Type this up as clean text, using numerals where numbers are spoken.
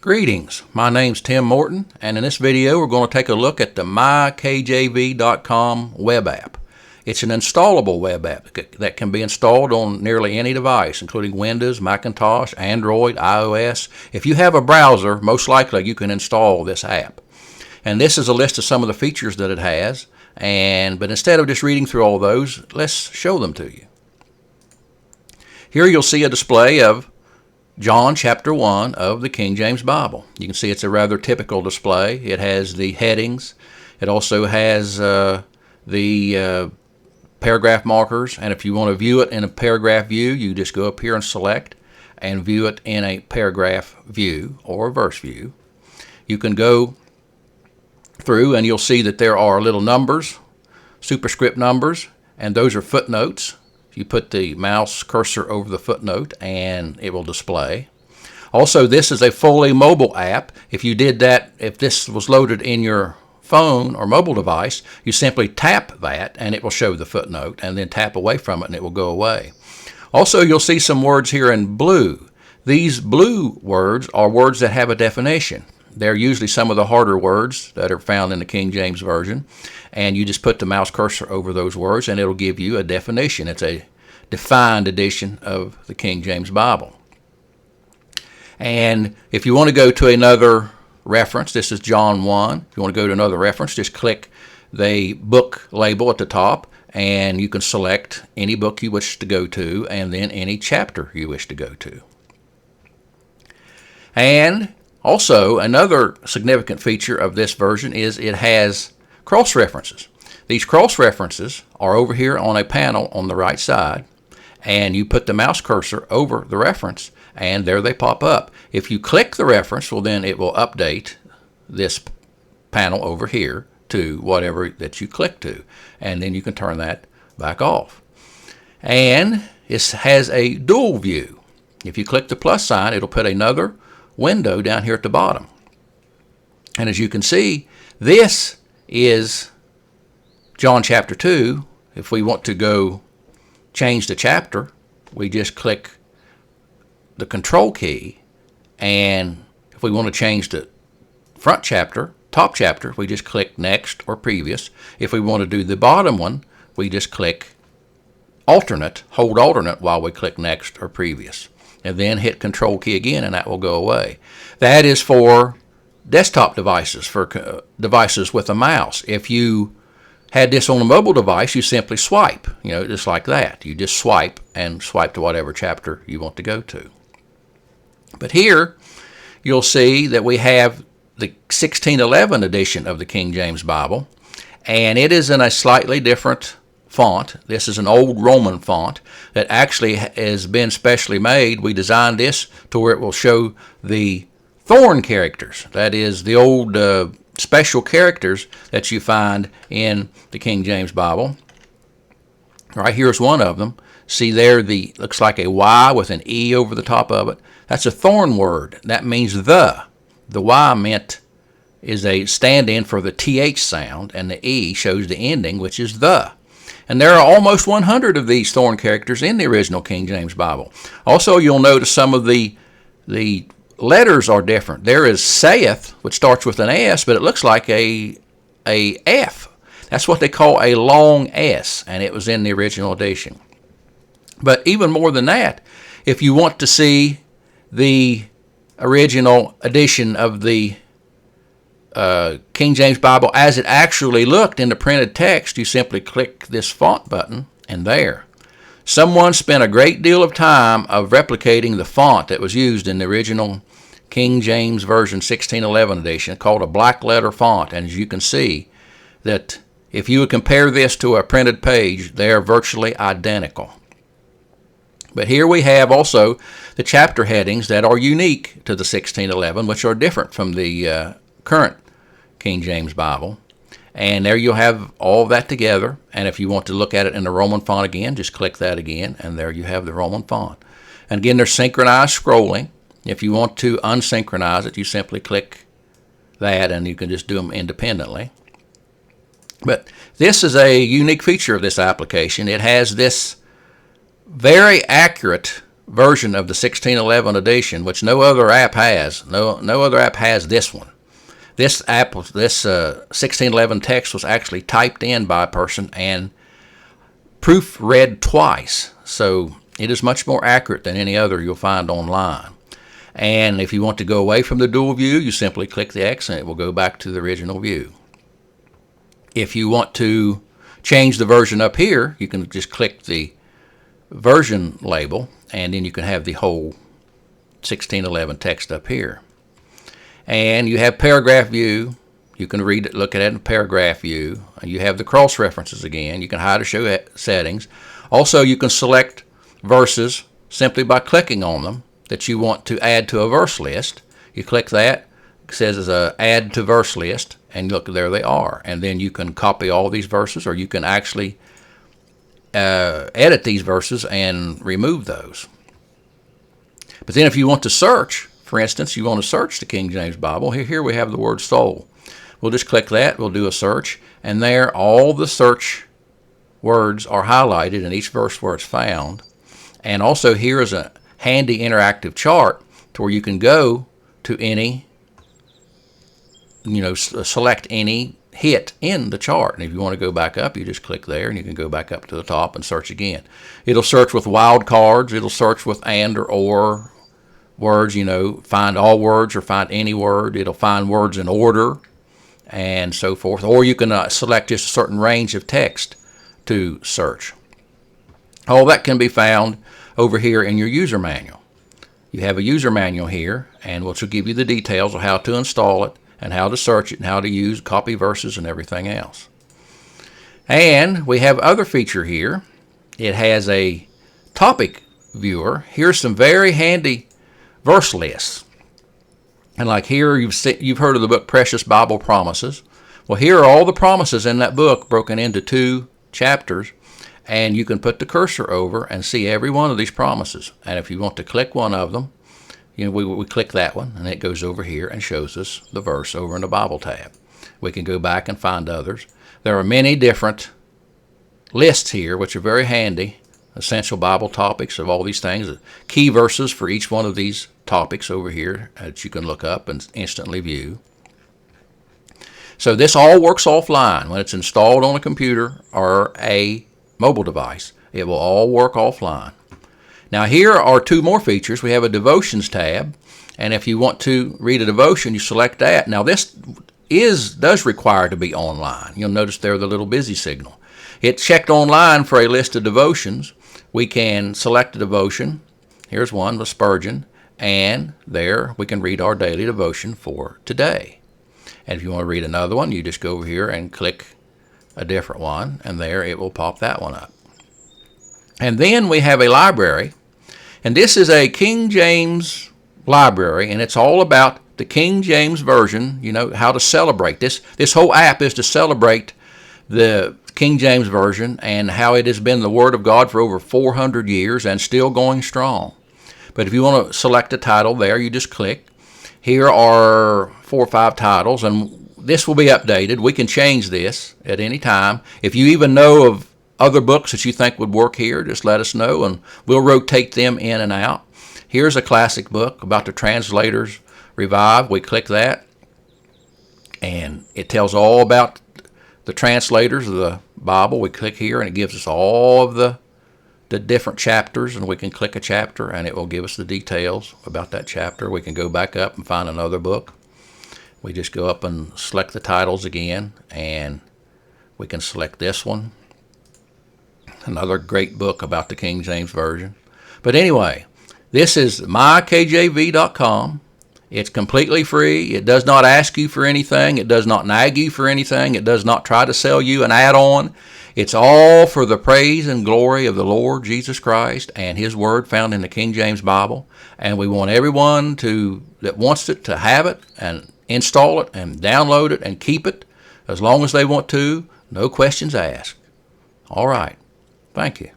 Greetings, my name's Tim Morton, and in this video we're going to take a look at the MyKJV.com web app. It's an installable web app that can be installed on nearly any device, including Windows, Macintosh, Android, iOS. If you have a browser, most likely you can install this app. And this is a list of some of the features that it has, but instead of just reading through all those, let's show them to you. Here you'll see a display of John chapter 1 of the King James Bible. You can see it's a rather typical display. It has the headings. It also has the paragraph markers, and if you want to view it in a paragraph view, you just go up here and select and view it in a paragraph view or a verse view. You can go through and you'll see that there are little numbers, superscript numbers, and those are footnotes. You put the mouse cursor over the footnote and it will display. Also, this is a fully mobile app. If you did that, if this was loaded in your phone or mobile device, you simply tap that and it will show the footnote, and then tap away from it and it will go away. Also, you'll see some words here in blue. These blue words are words that have a definition. They're usually some of the harder words that are found in the King James Version, and you just put the mouse cursor over those words and it'll give you a definition. It's a defined edition of the King James Bible. And if you want to go to another reference, this is John 1. If you want to go to another reference, just click the book label at the top and you can select any book you wish to go to and then any chapter you wish to go to. And also, another significant feature of this version is it has cross-references. These cross-references are over here on a panel on the right side, and you put the mouse cursor over the reference, and there they pop up. If you click the reference, well, then it will update this panel over here to whatever that you click to, and then you can turn that back off. And it has a dual view. If you click the plus sign, it'll put another window down here at the bottom. And as you can see, this is John chapter 2. If we want to go change the chapter, we just click the control key, and if we want to change the front chapter, top chapter, we just click next or previous. If we want to do the bottom one, we just click alternate, hold alternate while we click next or previous, and then hit control key again and that will go away. That is for desktop devices, for devices with a mouse. If you had this on a mobile device, you simply swipe, just like that. You just swipe and swipe to whatever chapter you want to go to. But here you'll see that we have the 1611 edition of the King James Bible, and it is in a slightly different font. This is an old Roman font that actually has been specially made. We designed this to where it will show the thorn characters. That is the old special characters that you find in the King James Bible. Right here's one of them. See there, looks like a Y with an E over the top of it. That's a thorn word. That means the. The Y is a stand-in for the TH sound, and the E shows the ending, which is the. And there are almost 100 of these thorn characters in the original King James Bible. Also, you'll notice some of the letters are different. There is saith, which starts with an S, but it looks like a F. That's what they call a long S, and it was in the original edition. But even more than that, if you want to see the original edition of the King James Bible as it actually looked in the printed text, you simply click this font button, and there. Someone spent a great deal of time of replicating the font that was used in the original King James Version 1611 edition, called a black letter font. And as you can see, that if you would compare this to a printed page, they are virtually identical. But here we have also the chapter headings that are unique to the 1611, which are different from the current King James Bible. And there you'll have all that together. And if you want to look at it in the Roman font again, just click that again, and there you have the Roman font. And again, there's synchronized scrolling. If you want to unsynchronize it, you simply click that, and you can just do them independently. But this is a unique feature of this application. It has this very accurate version of the 1611 edition, which no other app has. No other app has this one. This app, this 1611 text was actually typed in by a person and proofread twice. So it is much more accurate than any other you'll find online. And if you want to go away from the dual view, you simply click the X and it will go back to the original view. If you want to change the version up here, you can just click the version label, and then you can have the whole 1611 text up here. And you have paragraph view. You can read it, look at it in paragraph view. You have the cross references again. You can hide or show settings. Also, you can select verses simply by clicking on them that you want to add to a verse list. You click that, it says add to verse list, and look, there they are. And then you can copy all these verses, or you can actually edit these verses and remove those. But then if you want to search, for instance, you want to search the King James Bible, here we have the word soul. We'll just click that, we'll do a search, and there all the search words are highlighted in each verse where it's found. And also here is a handy interactive chart to where you can go to any, select any hit in the chart. And if you want to go back up, you just click there and you can go back up to the top and search again. It'll search with wildcards. It'll search with and or words, find all words or find any word. It'll find words in order and so forth. Or you can select just a certain range of text to search. All that can be found over here in your user manual. You have a user manual here, and which will give you the details of how to install it and how to search it and how to use copy verses and everything else. And we have other feature here. It has a topic viewer. Here's some very handy verse lists. And like here, you've heard of the book Precious Bible Promises. Well, here are all the promises in that book broken into 2 chapters, and you can put the cursor over and see every one of these promises. And if you want to click one of them, we click that one, and it goes over here and shows us the verse over in the Bible tab. We can go back and find others. There are many different lists here, which are very handy. Essential Bible topics of all these things. Key verses for each one of these topics over here that you can look up and instantly view. So this all works offline. When it's installed on a computer or a mobile device, it will all work offline. Now here are 2 more features. We have a devotions tab, and if you want to read a devotion, you select that. Now this does require to be online. You'll notice there the little busy signal. It's checked online for a list of devotions. We can select a devotion. Here's one with Spurgeon, and there we can read our daily devotion for today. And if you want to read another one, you just go over here and click a different one, and there it will pop that one up. And then we have a library, and this is a King James library, and it's all about the King James Version, how to celebrate. This whole app is to celebrate the King James Version and how it has been the Word of God for over 400 years and still going strong. But if you want to select a title there, you just click. Here are 4 or 5 titles, and this will be updated. We can change this at any time. If you even know of other books that you think would work here, just let us know, and we'll rotate them in and out. Here's a classic book about the translators revive. We click that, and it tells all about the translators of the Bible. We click here, and it gives us all of the different chapters, and we can click a chapter, and it will give us the details about that chapter. We can go back up and find another book. We just go up and select the titles again, and we can select this one. Another great book about the King James Version. But anyway, this is MyKJV.com. It's completely free. It does not ask you for anything. It does not nag you for anything. It does not try to sell you an add-on. It's all for the praise and glory of the Lord Jesus Christ and His Word found in the King James Bible. And we want everyone that wants it to have it and install it and download it and keep it as long as they want to. No questions asked. All right. Thank you.